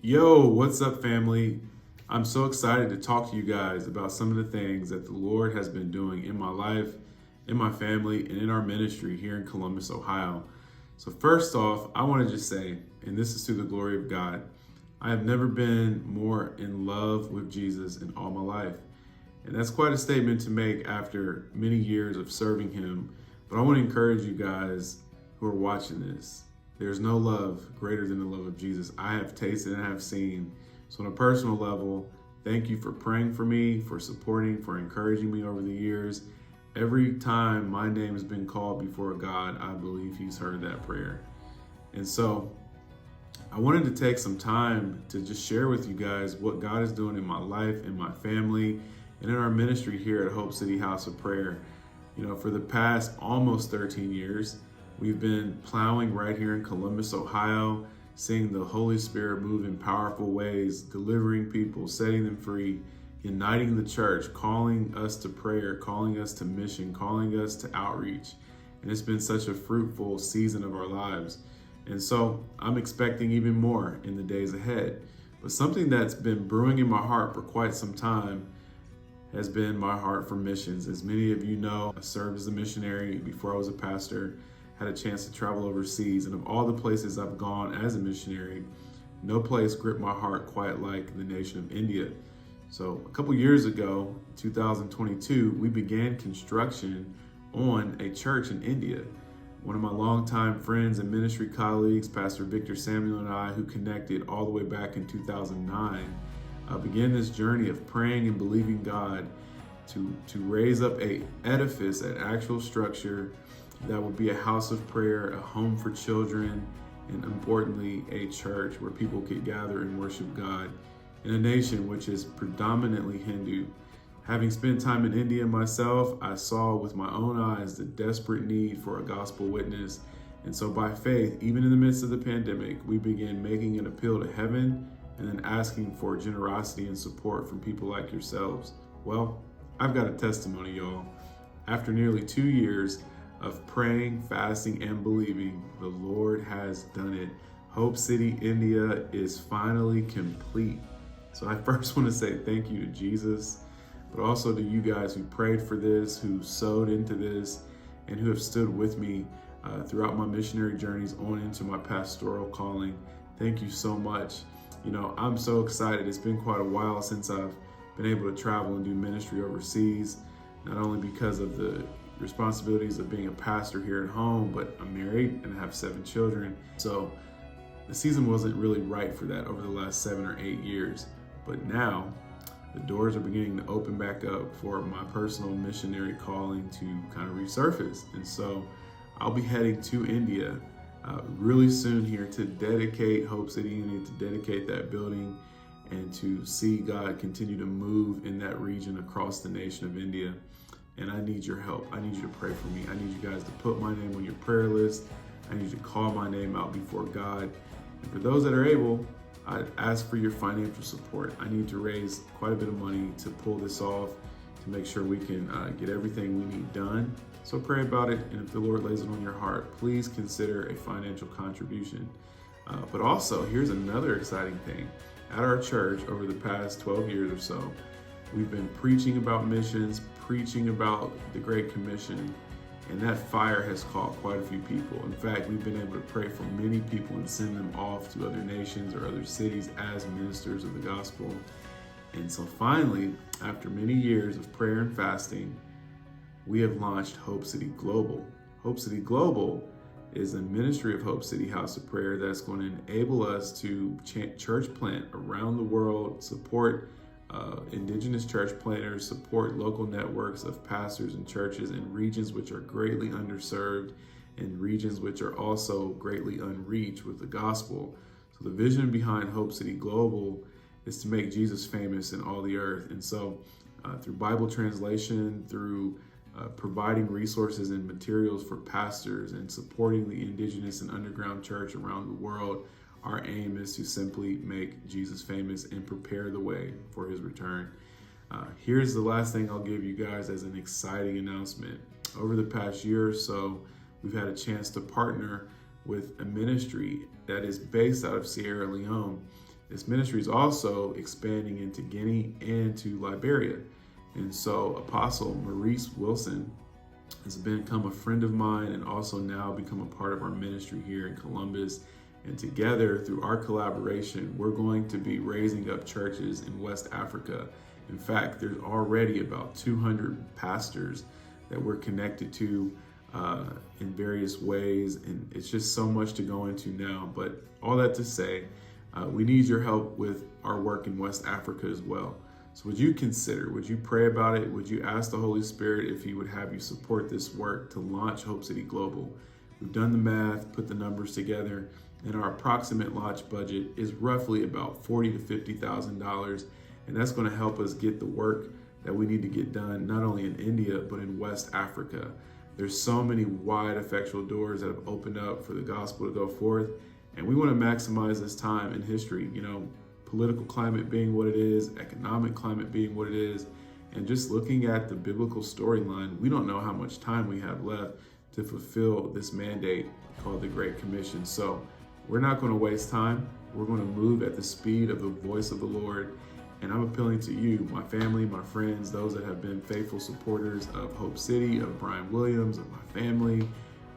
Yo, what's up, family? I'm so excited to talk to you guys about some of the things that the Lord has been doing in my life, in my family, and in our ministry here in Columbus, Ohio. So, first off, I want to just say, and this is to the glory of God, I have never been more in love with Jesus in all my life. And that's quite a statement to make after many years of serving Him. But I want to encourage you guys who are watching this. There's no love greater than the love of Jesus. I have tasted and I have seen. So, on a personal level, thank you for praying for me, for supporting, for encouraging me over the years. Every time my name has been called before God, I believe He's heard that prayer. And so, I wanted to take some time to just share with you guys what God is doing in my life, in my family, and in our ministry here at Hope City House of Prayer. For the past almost 13 years, we've been plowing right here in Columbus, Ohio, seeing the Holy Spirit move in powerful ways, delivering people, setting them free, uniting the church, calling us to prayer, calling us to mission, calling us to outreach. And it's been such a fruitful season of our lives. And so I'm expecting even more in the days ahead. But something that's been brewing in my heart for quite some time has been my heart for missions. As many of you know, I served as a missionary before I was a pastor, had a chance to travel overseas, and of all the places I've gone as a missionary, no place gripped my heart quite like the nation of India. So a couple years ago, 2022, we began construction on a church in India. One of my longtime friends and ministry colleagues, Pastor Victor Samuel, and I, who connected all the way back in 2009, began this journey of praying and believing God to raise up a edifice, an actual structure that would be a house of prayer, a home for children, and importantly, a church where people could gather and worship God in a nation which is predominantly Hindu. Having spent time in India myself, I saw with my own eyes the desperate need for a gospel witness. And so by faith, even in the midst of the pandemic, we began making an appeal to heaven and then asking for generosity and support from people like yourselves. Well, I've got a testimony, y'all. After nearly 2 years of praying, fasting, and believing, the Lord has done it. Hope City, India is finally complete. So I first want to say thank you to Jesus, but also to you guys who prayed for this, who sowed into this, and who have stood with me throughout my missionary journeys on into my pastoral calling. Thank you so much. I'm so excited. It's been quite a while since I've been able to travel and do ministry overseas, not only because of the responsibilities of being a pastor here at home, but I'm married and have 7 children. So the season wasn't really right for that over the last 7 or 8 years. But now the doors are beginning to open back up for my personal missionary calling to kind of resurface. And so I'll be heading to India really soon here to dedicate Hope City India, to dedicate that building, and to see God continue to move in that region across the nation of India. And I need your help. I need you to pray for me. I need you guys to put my name on your prayer list. I need you to call my name out before God. And for those that are able, I ask for your financial support. I need to raise quite a bit of money to pull this off, to make sure we can get everything we need done. So pray about it, and if the Lord lays it on your heart, please consider a financial contribution. But also, here's another exciting thing. At our church, over the past 12 years or so, we've been preaching about missions, preaching about the Great Commission, and that fire has caught quite a few people. In fact, we've been able to pray for many people and send them off to other nations or other cities as ministers of the gospel. And so finally, after many years of prayer and fasting, we have launched Hope City Global. Hope City Global is a ministry of Hope City House of Prayer that's going to enable us to church plant around the world, support indigenous church planters, support local networks of pastors and churches in regions which are greatly underserved and regions which are also greatly unreached with the gospel. So the vision behind Hope City Global is to make Jesus famous in all the earth. And so through Bible translation, through providing resources and materials for pastors and supporting the indigenous and underground church around the world, our aim is to simply make Jesus famous and prepare the way for his return. Here's the last thing I'll give you guys as an exciting announcement. Over the past year or so, we've had a chance to partner with a ministry that is based out of Sierra Leone. This ministry is also expanding into Guinea and to Liberia. And so Apostle Maurice Wilson has become a friend of mine and also now become a part of our ministry here in Columbus. And together, through our collaboration, we're going to be raising up churches in West Africa. In fact, there's already about 200 pastors that we're connected to in various ways. And it's just so much to go into now. But all that to say, we need your help with our work in West Africa as well. So would you consider, would you pray about it? Would you ask the Holy Spirit if he would have you support this work to launch Hope City Global? We've done the math, put the numbers together, and our approximate launch budget is roughly about $40,000 to $50,000. And that's going to help us get the work that we need to get done, not only in India, but in West Africa. There's so many wide, effectual doors that have opened up for the gospel to go forth. And we want to maximize this time in history, political climate being what it is, economic climate being what it is, and just looking at the biblical storyline, we don't know how much time we have left to fulfill this mandate called the Great Commission. So we're not going to waste time. We're going to move at the speed of the voice of the Lord. And I'm appealing to you, my family, my friends, those that have been faithful supporters of Hope City, of Brian Williams, of my family.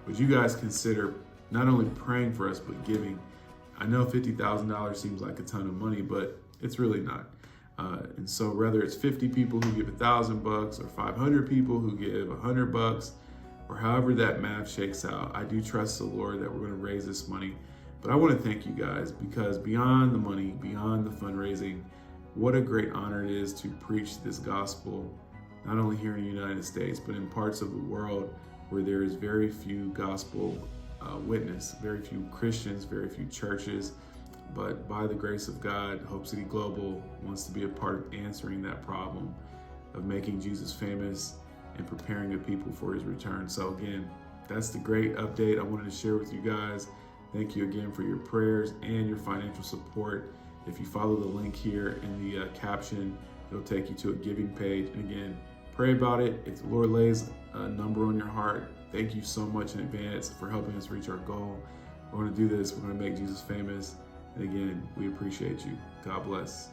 Would you guys consider not only praying for us, but giving? I know $50,000 seems like a ton of money, but it's really not. And so whether it's 50 people who give $1,000 or 500 people who give $100, or however that math shakes out, I do trust the Lord that we're going to raise this money. But I want to thank you guys, because beyond the money, beyond the fundraising, what a great honor it is to preach this gospel, not only here in the United States, but in parts of the world where there is very few gospel witness, very few Christians, very few churches. But by the grace of God, Hope City Global wants to be a part of answering that problem of making Jesus famous and preparing a people for his return. So again, that's the great update I wanted to share with you guys. Thank you again for your prayers and your financial support. If you follow the link here in the caption, it'll take you to a giving page. And again, pray about it. If the Lord lays a number on your heart, thank you so much in advance for helping us reach our goal. We're going to do this. We're going to make Jesus famous. And again, we appreciate you. God bless.